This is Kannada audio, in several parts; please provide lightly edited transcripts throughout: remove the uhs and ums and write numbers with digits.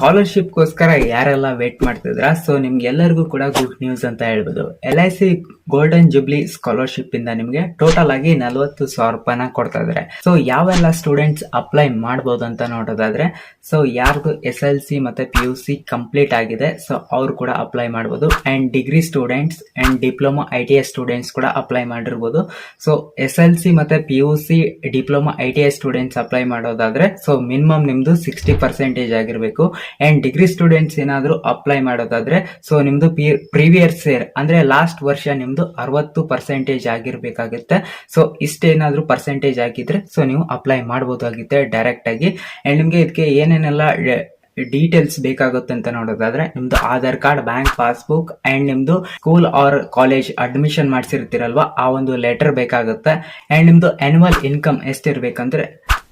ಸ್ಕಾಲರ್ಶಿಪ್ಗೋಸ್ಕರ ಯಾರೆಲ್ಲ ವೇಟ್ ಮಾಡ್ತಿದ್ರ, ಸೊ ನಿಮ್ಗೆಲ್ಲರಿಗೂ ಕೂಡ ಗುಡ್ ನ್ಯೂಸ್ ಅಂತ ಹೇಳ್ಬೋದು. LIC ಗೋಲ್ಡನ್ ಜುಬ್ಲಿ ಸ್ಕಾಲರ್ಶಿಪ್ ಇಂದ ನಿಮ್ಗೆ ಟೋಟಲ್ ಆಗಿ 40,000 ರೂಪಾಯಿನ ಕೊಡ್ತಾ ಇದಾರೆ. ಸೊ ಯಾವೆಲ್ಲ ಸ್ಟೂಡೆಂಟ್ಸ್ ಅಪ್ಲೈ ಮಾಡಬಹುದು ಅಂತ ನೋಡೋದಾದ್ರೆ, ಸೊ ಯಾರ್ದು SLC ಮತ್ತೆ PUC ಕಂಪ್ಲೀಟ್ ಆಗಿದೆ ಸೊ ಅವ್ರು ಕೂಡ ಅಪ್ಲೈ ಮಾಡಬಹುದು. And degree students and diploma ITI students ಕೂಡ ಅಪ್ಲೈ ಮಾಡಿರ್ಬೋದು. ಸೊ SLC ಮತ್ತೆ PUC diploma ITI students apply ಮಾಡೋದಾದ್ರೆ ಸೊ ಮಿನಿಮಮ್ ನಿಮ್ದು 60% ಆಗಿರ್ಬೇಕು. ಅಂಡ್ ಡಿಗ್ರಿ ಸ್ಟೂಡೆಂಟ್ಸ್ ಏನಾದ್ರು ಅಪ್ಲೈ ಮಾಡೋದಾದ್ರೆ ಸೊ ನಿಮ್ದು ಪ್ರೀವಿಯಸ್ ಇಯರ್ ಅಂದ್ರೆ ಲಾಸ್ಟ್ ವರ್ಷ ನಿಮ್ದು 60% ಆಗಿರ್ಬೇಕಾಗುತ್ತೆ. ಸೊ ಇಷ್ಟೇನಾದ್ರೂ ಪರ್ಸೆಂಟೇಜ್ ಆಗಿದ್ರೆ ಸೊ ನೀವು ಅಪ್ಲೈ ಮಾಡಬಹುದಾಗುತ್ತೆ ಡೈರೆಕ್ಟ್ ಆಗಿ. ಅಂಡ್ ನಿಮ್ಗೆ ಇದಕ್ಕೆ ಏನೇನೆಲ್ಲ ಡೀಟೇಲ್ಸ್ ಬೇಕಾಗುತ್ತೆ ಅಂತ ನೋಡೋದಾದ್ರೆ, ನಿಮ್ದು Aadhaar card, bank passbook and ನಿಮ್ದು ಸ್ಕೂಲ್ ಆರ್ ಕಾಲೇಜ್ ಅಡ್ಮಿಷನ್ ಮಾಡಿಸಿರ್ತೀರಲ್ವಾ ಆ ಒಂದು ಲೆಟರ್ ಬೇಕಾಗುತ್ತೆ. ಅಂಡ್ ನಿಮ್ದು ಆನ್ಯುವಲ್ ಇನ್ಕಮ್ ಎಷ್ಟಿರ್ಬೇಕಂದ್ರೆ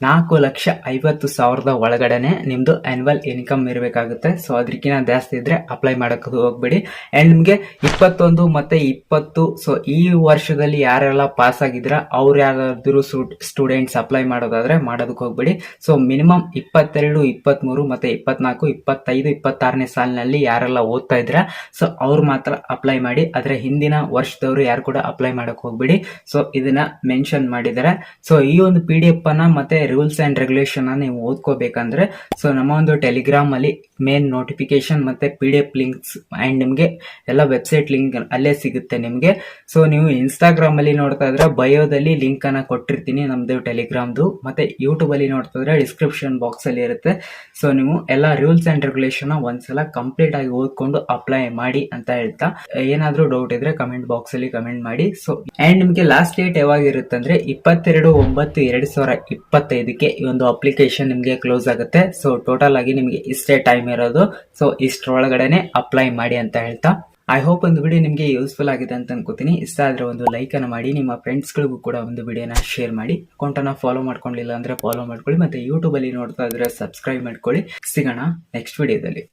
4,50,000 ಒಳಗಡೆನೆ ನಿಮ್ದು ಆನ್ಯುವಲ್ ಇನ್ಕಮ್ ಇರಬೇಕಾಗುತ್ತೆ. ಸೊ ಅದಕ್ಕಿಂತ ಜಾಸ್ತಿ ಇದ್ರೆ ಅಪ್ಲೈ ಮಾಡಕ್ ಹೋಗ್ಬೇಡಿ. ಅಂಡ್ ನಿಮ್ಗೆ 21 ಮತ್ತೆ 20 ಸೊ ಈ ವರ್ಷದಲ್ಲಿ ಯಾರೆಲ್ಲ ಪಾಸ್ ಆಗಿದ್ರ ಅವ್ರು ಯಾರಾದ್ರೂ ಸ್ಟೂಡೆಂಟ್ಸ್ ಅಪ್ಲೈ ಮಾಡೋದಾದ್ರೆ ಮಾಡೋದಕ್ಕೆ ಹೋಗ್ಬೇಡಿ. ಸೊ ಮಿನಿಮಮ್ 22, 23 ಮತ್ತೆ 24, 25, 26ನೇ ಸಾಲಿನಲ್ಲಿ ಯಾರೆಲ್ಲ ಓದ್ತಾ ಇದ್ರ ಸೊ ಅವ್ರು ಮಾತ್ರ ಅಪ್ಲೈ ಮಾಡಿ. ಆದ್ರೆ ಹಿಂದಿನ ವರ್ಷದವರು ಯಾರು ಕೂಡ ಅಪ್ಲೈ ಮಾಡಕ್ ಹೋಗ್ಬೇಡಿ. ಸೊ ಇದನ್ನ ಮೆನ್ಷನ್ ಮಾಡಿದ್ದಾರೆ. ಸೊ ಈ ಒಂದು PDF ಅನ್ನ ಮತ್ತೆ ರೂಲ್ಸ್ ಅಂಡ್ ರೆಗ್ಯುಲೇಷನ್ ನೀವು ಓದ್ಕೋಬೇಕಂದ್ರೆ ಸೊ ನಮ್ಮ ಒಂದು ಟೆಲಿಗ್ರಾಮ್ ಅಲ್ಲಿ ಮೇನ್ ನೋಟಿಫಿಕೇಶನ್ ಮತ್ತೆ PDF ಲಿಂಕ್ಸ್ ಅಂಡ್ ನಿಮ್ಗೆ ಎಲ್ಲ ವೆಬ್ಸೈಟ್ ಲಿಂಕ್ ಅಲ್ಲೇ ಸಿಗುತ್ತೆ ನಿಮ್ಗೆ. ಸೊ ನೀವು ಇನ್ಸ್ಟಾಗ್ರಾಮ್ ಅಲ್ಲಿ ನೋಡ್ತಾ ಇದ್ರೆ ಬಯೋದಲ್ಲಿ ಲಿಂಕ್ ಅನ್ನ ಕೊಟ್ಟಿರ್ತೀನಿ ನಮ್ದು ಟೆಲಿಗ್ರಾಮ್ದು. ಮತ್ತೆ ಯೂಟ್ಯೂಬ್ ಅಲ್ಲಿ ನೋಡ್ತಾ ಇದ್ರೆ ಡಿಸ್ಕ್ರಿಪ್ಷನ್ ಬಾಕ್ಸ್ ಅಲ್ಲಿ ಇರುತ್ತೆ. ಸೊ ನೀವು ಎಲ್ಲ ರೂಲ್ಸ್ ಅಂಡ್ ರೆಗ್ಯುಲೇಷನ್ ಒಂದ್ಸಲ ಕಂಪ್ಲೀಟ್ ಆಗಿ ಓದ್ಕೊಂಡು ಅಪ್ಲೈ ಮಾಡಿ ಅಂತ ಹೇಳ್ತಾ, ಏನಾದ್ರೂ ಡೌಟ್ ಇದ್ರೆ ಕಮೆಂಟ್ ಬಾಕ್ಸ್ ಅಲ್ಲಿ ಕಮೆಂಟ್ ಮಾಡಿ. ಸೊ ಅಂಡ್ ನಿಮ್ಗೆ ಲಾಸ್ಟ್ ಡೇಟ್ ಯಾವಾಗ ಇರುತ್ತೆ ಅಂದ್ರೆ 22/9/2025ಕ್ಕೆ ಈ ಒಂದು ಅಪ್ಲಿಕೇಶನ್ ನಿಮ್ಗೆ ಕ್ಲೋಸ್ ಆಗುತ್ತೆ. ಸೊ ಟೋಟಲ್ ಆಗಿ ನಿಮ್ಗೆ ಇಷ್ಟೇ ಟೈಮ್ ಇರೋದು. ಸೊ ಇಷ್ಟರೊಳಗಡೆನೆ ಅಪ್ಲೈ ಮಾಡಿ ಅಂತ ಹೇಳ್ತಾ, ಐ ಹೋಪ್ ಒಂದು ವಿಡಿಯೋ ನಿಮಗೆ ಯೂಸ್ಫುಲ್ ಆಗಿದೆ ಅಂತ ಅನ್ಕೋತೀನಿ. ಇಷ್ಟ ಆದ್ರೆ ಒಂದು ಲೈಕ್ ಅನ್ನು ಮಾಡಿ, ನಿಮ್ಮ ಫ್ರೆಂಡ್ಸ್ ಗಳಿಗೂ ಕೂಡ ಒಂದು ವಿಡಿಯೋನ ಶೇರ್ ಮಾಡಿ. ಅಕೌಂಟ್ ಅನ್ನ ಫಾಲೋ ಮಾಡ್ಕೊಂಡಿಲ್ಲ ಅಂದ್ರೆ ಫಾಲೋ ಮಾಡ್ಕೊಳ್ಳಿ. ಮತ್ತೆ ಯೂಟ್ಯೂಬ್ ಅಲ್ಲಿ ನೋಡ್ತಾ ಇದ್ರೆ ಸಬ್ಸ್ಕ್ರೈಬ್ ಮಾಡ್ಕೊಳ್ಳಿ. ಸಿಗೋಣ ನೆಕ್ಸ್ಟ್ ವಿಡಿಯೋದಲ್ಲಿ.